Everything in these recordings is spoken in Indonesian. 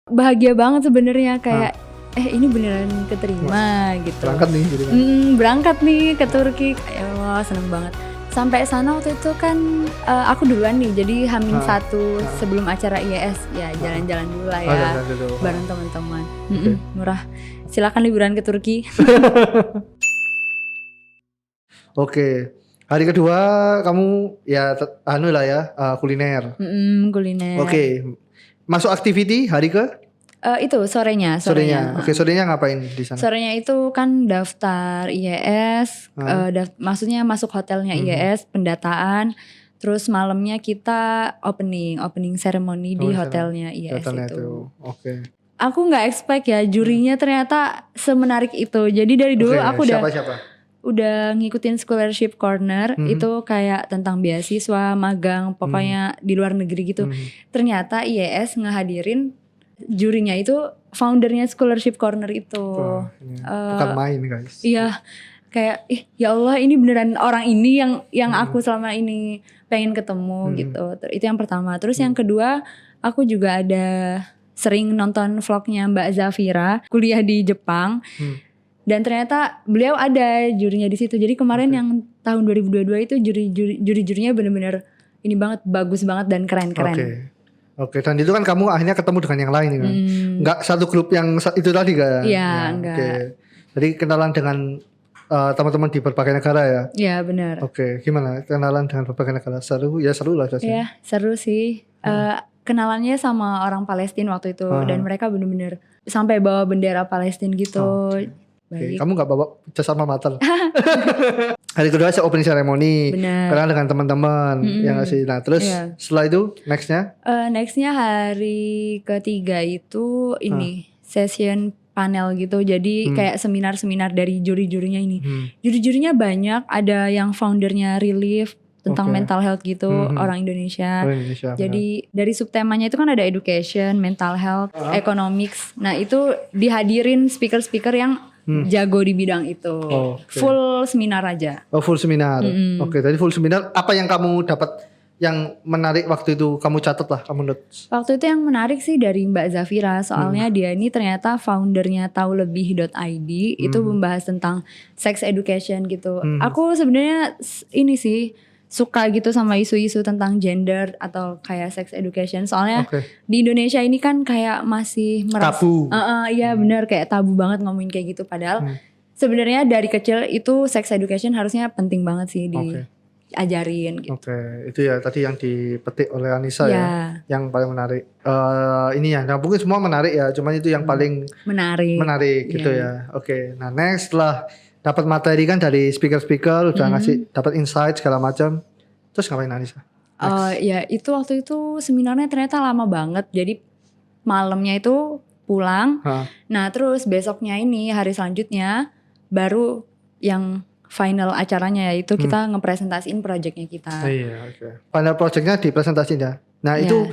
bahagia banget sebenarnya kayak ini beneran keterima gitu. Berangkat nih gitu kan. Berangkat nih ke Turki. Ya Allah, seneng banget. Sampai sana waktu itu kan aku duluan nih, jadi H-1 sebelum acara IES ya jalan-jalan dulu lah ya bareng teman-teman. Murah. Silakan liburan ke Turki. Oke. Hari kedua kamu ya anu lah ya, kuliner. Kuliner. Oke. Masuk activity hari ke? Itu sorenya. Oke, sorenya ngapain di sana? Sorenya itu kan daftar IES, maksudnya masuk hotelnya IES, pendataan, terus malamnya kita opening ceremony di hotelnya IES itu. Oke. Aku nggak expect ya jurinya ternyata semenarik itu. Jadi dari dulu aku udah ngikutin scholarship corner, itu kayak tentang beasiswa, magang, pokoknya di luar negeri gitu. Ternyata IES ngehadirin jurinya itu foundernya scholarship corner itu. Bukan main guys. Iya, kayak ya Allah ini beneran orang ini yang aku selama ini pengen ketemu gitu. Itu yang pertama. Terus yang kedua, aku juga ada sering nonton vlognya Mbak Zafira kuliah di Jepang. Dan ternyata beliau ada jurinya di situ. Jadi kemarin yang tahun 2022 itu juri-jurinya bener-bener ini banget, bagus banget dan keren-keren. Oke, dan itu kan kamu akhirnya ketemu dengan yang lain kan? Enggak satu grup yang itu tadi kan? Iya, enggak. Oke. Jadi kenalan dengan teman-teman di berbagai negara ya? Iya, benar. Oke, gimana kenalan dengan berbagai negara? Seru lah rasanya. Iya, seru sih. Kenalannya sama orang Palestina waktu itu dan mereka benar-benar sampai bawa bendera Palestina gitu. Oke, kamu gak bawa jas alma mater? Hari kedua saya opening ceremony, kenal dengan teman-teman, yang ngasih. Nah terus setelah itu nextnya? Nextnya hari ketiga itu ini session panel gitu. Jadi kayak seminar-seminar dari juri-jurinya ini. Juri-jurinya banyak, ada yang foundernya Relief tentang mental health gitu, orang Indonesia. Jadi dari subtemanya itu kan ada education, mental health, economics. Nah itu dihadirin speaker-speaker yang jago di bidang itu. Full seminar aja. Oh full seminar. Oke, tadi full seminar. Apa yang kamu dapat yang menarik waktu itu? Kamu catat lah, kamu notes. Waktu itu yang menarik sih dari Mbak Zafira. Soalnya dia ini ternyata foundernya taulebih.id. Itu membahas tentang sex education gitu. Aku sebenarnya ini sih suka gitu sama isu-isu tentang gender atau kayak sex education. Soalnya di Indonesia ini kan kayak masih tabu. Iya benar, kayak tabu banget ngomongin kayak gitu. Padahal sebenarnya dari kecil itu sex education harusnya penting banget sih diajarin gitu. Itu ya tadi yang dipetik oleh Anissa ya, yang paling menarik. Ini ya, nah mungkin semua menarik ya, cuman itu yang paling menarik gitu ya. Nah next setelah dapat materi kan dari speaker-speaker udah ngasih dapat insight segala macam. Terus ngapain Anissa? Ya itu waktu itu seminarnya ternyata lama banget. Jadi malamnya itu pulang. Nah terus besoknya ini hari selanjutnya baru yang final acaranya yaitu kita ngepresentasiin projectnya kita. Final projectnya dipresentasiin ya. Nah itu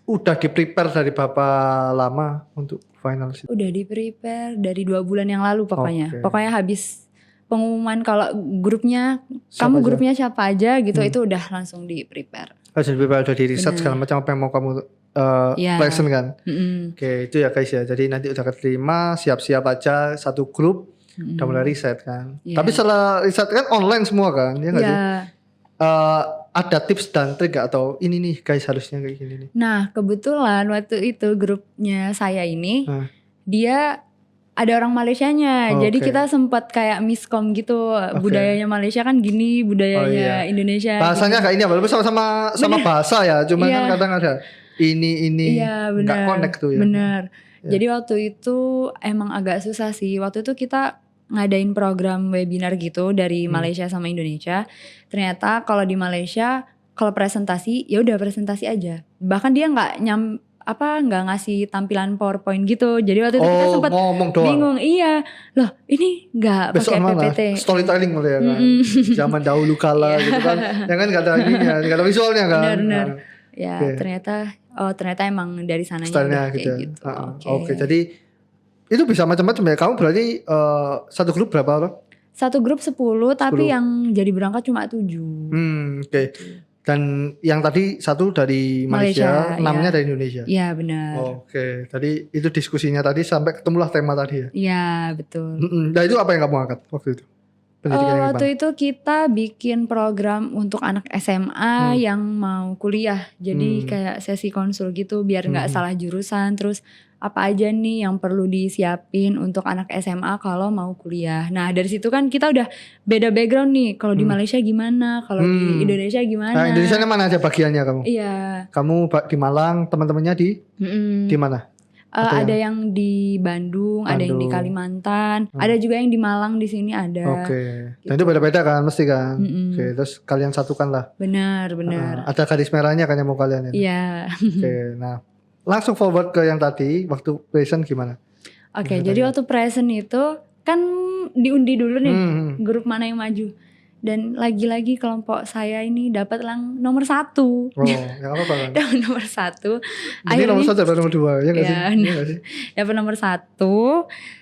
udah di-prepare dari berapa lama untuk final sih? Udah di-prepare dari 2 bulan yang lalu pokoknya. Pokoknya habis pengumuman kalau grupnya, grupnya siapa aja gitu, itu udah langsung di-prepare. Harus di-prepare, udah di-research segala macam apa yang mau kamu present kan? Itu ya guys ya. Jadi nanti udah keterima, siap-siap aja satu grup, udah mulai riset kan. Tapi setelah riset kan online semua kan? Ya gak sih? Ada tips dan trik gak? Atau ini nih guys harusnya kayak gini nih. Nah kebetulan waktu itu grupnya saya ini dia ada orang Malaysianya. Jadi kita sempat kayak miskom gitu. Budayanya Malaysia kan gini, budayanya Indonesia bahasanya gitu. Kayak ini walaupun sama bahasa ya. Cuman kan kadang ada ini gak connect tuh ya. Bener. Jadi waktu itu emang agak susah sih. Waktu itu kita ngadain program webinar gitu dari Malaysia sama Indonesia. Ternyata kalau di Malaysia kalau presentasi ya udah presentasi aja. Bahkan dia nggak ngasih tampilan PowerPoint gitu. Jadi waktu itu kita sempat bingung. Iya, loh ini nggak pakai PPT. Storytelling mulai ya kan. Zaman dahulu kala gitu kan. Yang kan nggak ada ininya, nggak ada visualnya kan. Benar. Ya ternyata emang dari sananya udah kayak gitu. Oke, jadi itu bisa macam-macam ya. Kamu berarti satu grup berapa orang? Satu grup 10 tapi yang jadi berangkat cuma 7. Oke. Dan yang tadi satu dari Malaysia, 6-nya dari Indonesia. Iya benar. Oke, tadi itu diskusinya tadi sampai ketemulah tema tadi ya. Iya betul. Nah itu apa yang kamu angkat waktu itu? Waktu itu kita bikin program untuk anak SMA yang mau kuliah. Jadi kayak sesi konsul gitu biar nggak salah jurusan. Terus apa aja nih yang perlu disiapin untuk anak SMA kalau mau kuliah. Nah dari situ kan kita udah beda background nih. Kalau di Malaysia gimana, kalau di Indonesia gimana. Nah Indonesia mana aja bagiannya kamu? Iya. Kamu di Malang, teman-temannya di mana? Ada yang di Bandung, ada yang di Kalimantan, ada juga yang di Malang di sini ada. Oke. Dan itu beda-beda kan mesti kan. Oke, terus kalian satukan lah. Benar. Ada garis merahnya kan yang mau kalian ini. Iya. Oke, nah langsung forward ke yang tadi waktu present gimana? Oke, jadi waktu present itu kan diundi dulu nih grup mana yang maju. Dan lagi-lagi kelompok saya ini dapat nomor 1. Oh, ya apa kan? Dapat nomor 1. Jadi nomor 1 dapat nomor 2 ya nggak sih? Dapat nomor 1.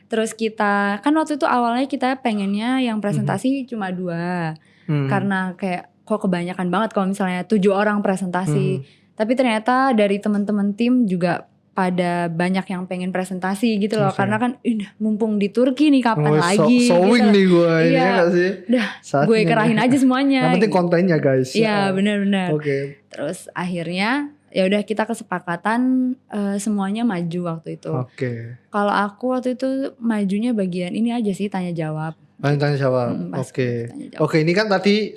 Terus kita kan waktu itu awalnya kita pengennya yang presentasi cuma 2. Karena kayak kok kebanyakan banget kalau misalnya 7 orang presentasi. Tapi ternyata dari teman-teman tim juga pada banyak yang pengen presentasi gitu loh. Karena kan mumpung di Turki nih kapan lagi sewing gitu. nih gue ini ya gak sih? Udah gue kerahin aja semuanya. Yang penting kontennya guys. Iya benar-benar. Oke. Terus akhirnya ya udah kita kesepakatan semuanya maju waktu itu. Oke. Kalau aku waktu itu majunya bagian ini aja sih tanya jawab. Tanya jawab. Oke, ini kan tadi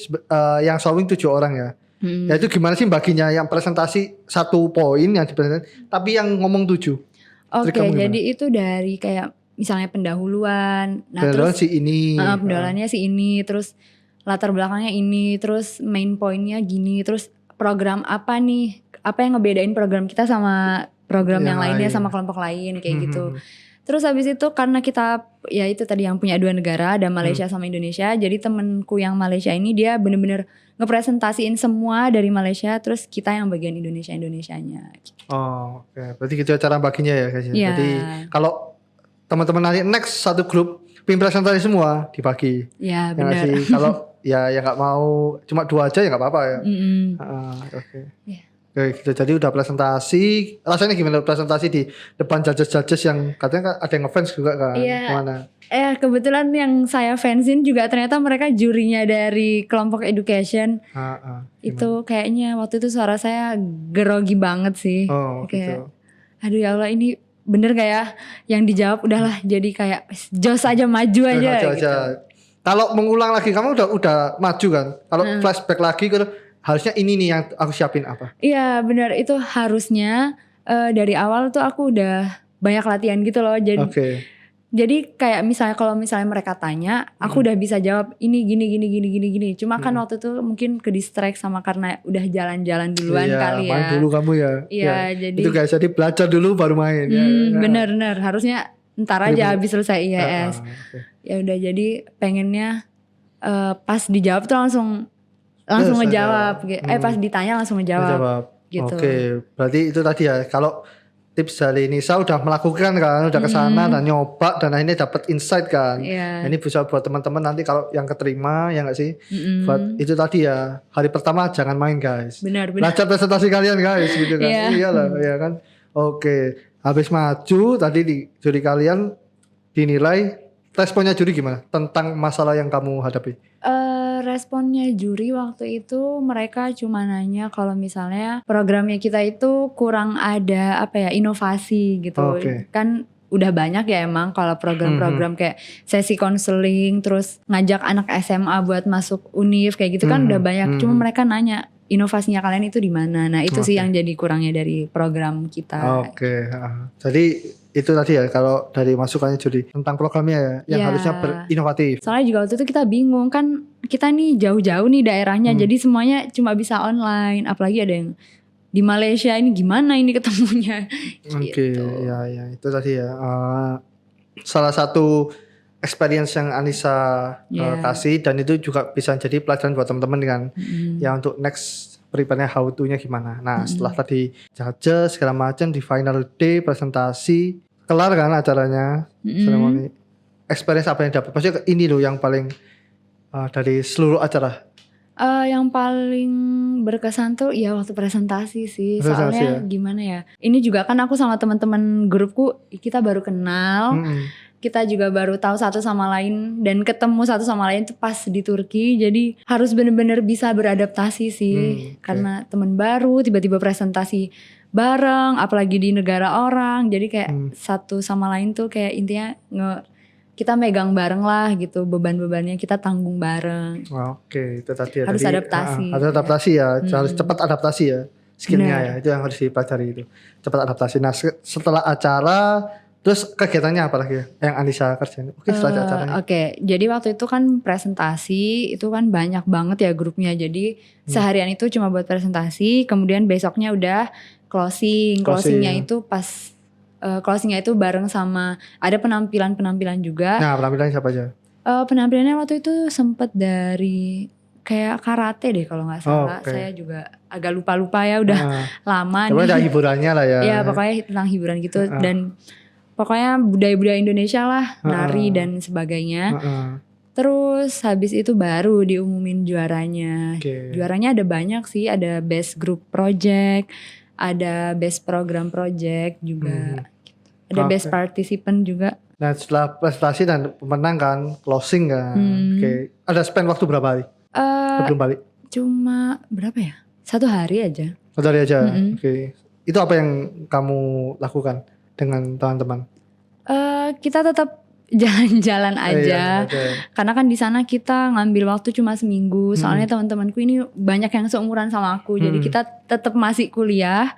yang sewing 7 orang ya. Ya itu gimana sih baginya yang presentasi 1 poin yang dipresentasi tapi yang ngomong 7. Oke, jadi itu dari kayak misalnya pendahuluan. Nah, pendahuluan terus si ini. Pendahuluannya si ini, terus latar belakangnya ini, terus main pointnya gini, terus program apa nih? Apa yang ngebedain program kita sama program yang lainnya sama kelompok lain kayak gitu. Terus habis itu karena kita ya itu tadi yang punya 2 negara, ada Malaysia sama Indonesia. Jadi temenku yang Malaysia ini dia bener-bener ngepresentasiin semua dari Malaysia, terus kita yang bagian Indonesianya. Gitu. Oh, oke. Berarti gitu cara baginya ya guys. Yeah. Jadi kalau teman-teman nanti next satu grup pin presentasi semua dibagi. Ya benar. Kalau ya nggak mau cuma 2 aja ya nggak apa-apa ya. Oke. Yeah. Oke, gitu. Jadi udah presentasi. Rasanya gimana presentasi di depan judges yang katanya ada yang ngefans juga kan? Iya. Mana? Kebetulan yang saya fansin juga ternyata mereka jurinya dari kelompok education. Itu kayaknya waktu itu suara saya grogi banget sih. Oh, kayak, gitu. Aduh ya Allah ini bener gak ya? Yang dijawab udahlah jadi kayak jos aja maju aja. Gitu. Kalau mengulang lagi kamu udah maju kan? Kalau flashback lagi harusnya ini nih yang aku siapin apa? Iya benar itu harusnya dari awal tuh aku udah banyak latihan gitu loh. Jadi kayak kalau misalnya mereka tanya, aku udah bisa jawab ini gini. Cuma kan waktu itu mungkin ke distract sama karena udah jalan-jalan duluan kali ya. Main dulu kamu ya. Iya jadi. Itu guys jadi belajar dulu baru main. Bener harusnya ntar aja habis selesai IES. Ya udah jadi pengennya pas dijawab tuh langsung ngejawab. Pas ditanya langsung ngejawab. Gitu. Oke, berarti itu tadi ya. Kalau tips dari Nisa udah melakukan kan, udah kesana dan nyoba dan akhirnya dapat insight kan. Yeah. Ini bisa buat teman-teman nanti kalau yang keterima ya nggak sih. Buat itu tadi ya hari pertama jangan main guys. Benar. Belajar presentasi kalian guys gitu kan. Iyalah ya kan. Oke, habis maju tadi di juri kalian dinilai responnya juri gimana tentang masalah yang kamu hadapi? Responnya juri waktu itu mereka cuma nanya kalau misalnya programnya kita itu kurang ada inovasi gitu. Kan udah banyak ya emang kalau program-program kayak sesi konseling terus ngajak anak SMA buat masuk univ kayak gitu kan udah banyak. Cuma mereka nanya inovasinya kalian itu di mana. Nah, itu sih yang jadi kurangnya dari program kita. Jadi itu tadi ya kalau dari masukannya juri tentang programnya ya yang harusnya berinovatif. Soalnya juga waktu itu kita bingung kan kita nih jauh-jauh nih daerahnya jadi semuanya cuma bisa online apalagi ada yang di Malaysia ini gimana ini ketemunya. Gitu. Ya itu tadi ya salah satu experience yang Anissa kasih dan itu juga bisa jadi pelajaran buat teman-teman kan ya untuk next prepare-nya how to-nya gimana. Nah setelah tadi judges segala macam di final day presentasi kelar kan acaranya seremoni experience apa yang dapat? Maksudnya ini loh yang paling dari seluruh acara. Yang paling berkesan tuh ya waktu presentasi sih. Soalnya gimana ya, ini juga kan aku sama teman-teman grupku kita baru kenal, kita juga baru tahu satu sama lain dan ketemu satu sama lain tuh pas di Turki. Jadi harus bener-bener bisa beradaptasi sih, karena teman baru tiba-tiba presentasi bareng, apalagi di negara orang. Jadi kayak satu sama lain tuh kayak intinya kita megang bareng lah gitu, beban-bebannya kita tanggung bareng. Oke, itu tadi ya. Harus adaptasi. Harus adaptasi ya, harus cepat adaptasi ya, skillnya ya, itu yang harus dipelajari itu, cepat adaptasi. Nah setelah acara, terus kegiatannya apa lagi ya yang Anissa kerjain? Setelah acaranya. Jadi waktu itu kan presentasi, itu kan banyak banget ya grupnya. Jadi seharian itu cuma buat presentasi, kemudian besoknya udah closingnya itu pas closingnya itu bareng sama ada penampilan juga. Nah penampilannya siapa aja? Penampilannya waktu itu sempet dari kayak karate deh kalau nggak salah. Saya juga agak lupa ya, udah lama nih. Ada hiburannya lah ya. Ya pokoknya tentang hiburan gitu dan pokoknya budaya-budaya Indonesia lah, nari dan sebagainya. Terus habis itu baru diumumin juaranya. Juaranya ada banyak sih, ada best group project, ada best program project juga. Ada best participant juga. Nah setelah prestasi dan pemenang kan, closing kan. Ada spend waktu berapa hari? Sebelum balik? Cuma berapa ya? 1 hari aja. 1 hari aja. Itu apa yang kamu lakukan dengan teman-teman? Kita tetap jalan-jalan aja. Karena kan di sana kita ngambil waktu cuma seminggu. Soalnya teman-temanku ini banyak yang seumuran sama aku. Jadi kita tetap masih kuliah.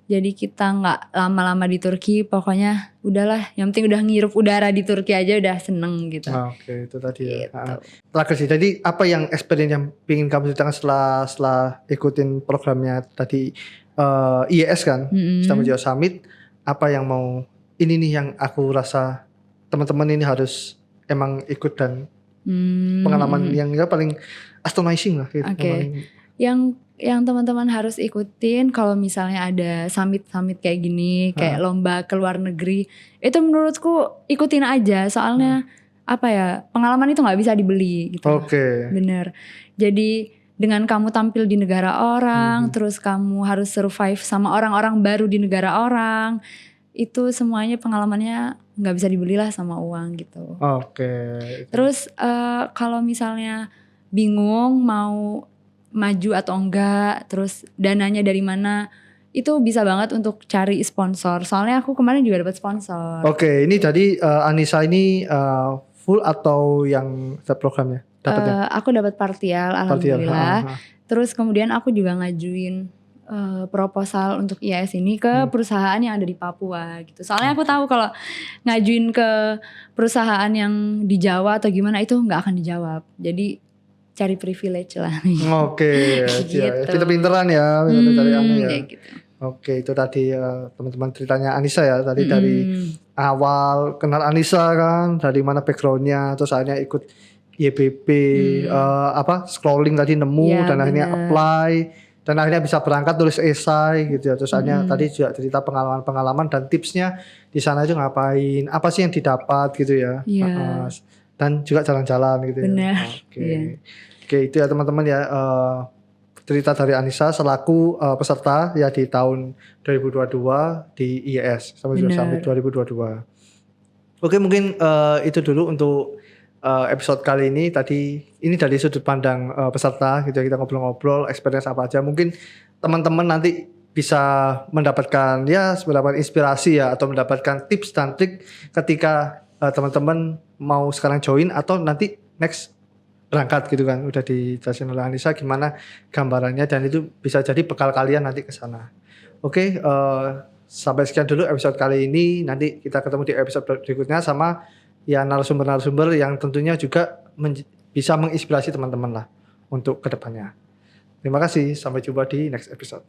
Jadi kita nggak lama-lama di Turki, pokoknya udahlah. Yang penting udah ngirup udara di Turki aja udah seneng gitu. Oke, itu tadi ya. Terakhir sih, jadi apa yang experience yang ingin kamu ceritakan setelah ikutin programnya tadi IES kan, Istanbul Geo Summit? Apa yang mau ini nih yang aku rasa teman-teman ini harus emang ikut dan pengalaman yang paling astonishing lah gitu. Yang teman-teman harus ikutin kalau misalnya ada summit kayak gini, kayak lomba ke luar negeri, itu menurutku ikutin aja. Soalnya apa ya, pengalaman itu nggak bisa dibeli gitu. Bener. Jadi dengan kamu tampil di negara orang, terus kamu harus survive sama orang-orang baru di negara orang, itu semuanya pengalamannya nggak bisa dibeli lah sama uang gitu. Terus kalau misalnya bingung mau maju atau enggak, terus dananya dari mana, itu bisa banget untuk cari sponsor. Soalnya aku kemarin juga dapat sponsor. Ini jadi Anissa ini full atau yang programnya dapatnya? Aku dapat partial, alhamdulillah. Terus kemudian aku juga ngajuin proposal untuk IAS ini ke perusahaan yang ada di Papua gitu. Soalnya aku tahu kalau ngajuin ke perusahaan yang di Jawa atau gimana itu nggak akan dijawab. Jadi cari privilege lah. Gitu. Pinter-pinteran ya. Gitu. Itu tadi teman-teman ceritanya Anissa ya. Tadi dari awal kenal Anissa kan, dari mana backgroundnya, terus akhirnya ikut YBB, scrolling tadi nemu dan akhirnya apply. Dan akhirnya bisa berangkat tulis esai gitu ya. Terus akhirnya tadi juga cerita pengalaman dan tipsnya di sana itu ngapain, apa sih yang didapat gitu ya. Dan juga jalan-jalan gitu ya. Itu ya teman-teman ya, cerita dari Anissa selaku peserta ya di tahun 2022 di IES sampai 2022. Mungkin itu dulu untuk episode kali ini. Ini dari sudut pandang peserta gitu ya, kita ngobrol-ngobrol experience apa aja. Mungkin teman-teman nanti bisa mendapatkan inspirasi ya, atau mendapatkan tips dan trik ketika teman-teman mau sekarang join atau nanti next berangkat gitu kan. Udah dijelasin oleh Anissa gimana gambarannya, dan itu bisa jadi bekal kalian nanti ke sana. Sampai sekian dulu episode kali ini. Nanti kita ketemu di episode berikutnya sama ya narasumber-narasumber yang tentunya juga bisa menginspirasi teman-teman lah untuk kedepannya. Terima kasih, sampai jumpa di next episode.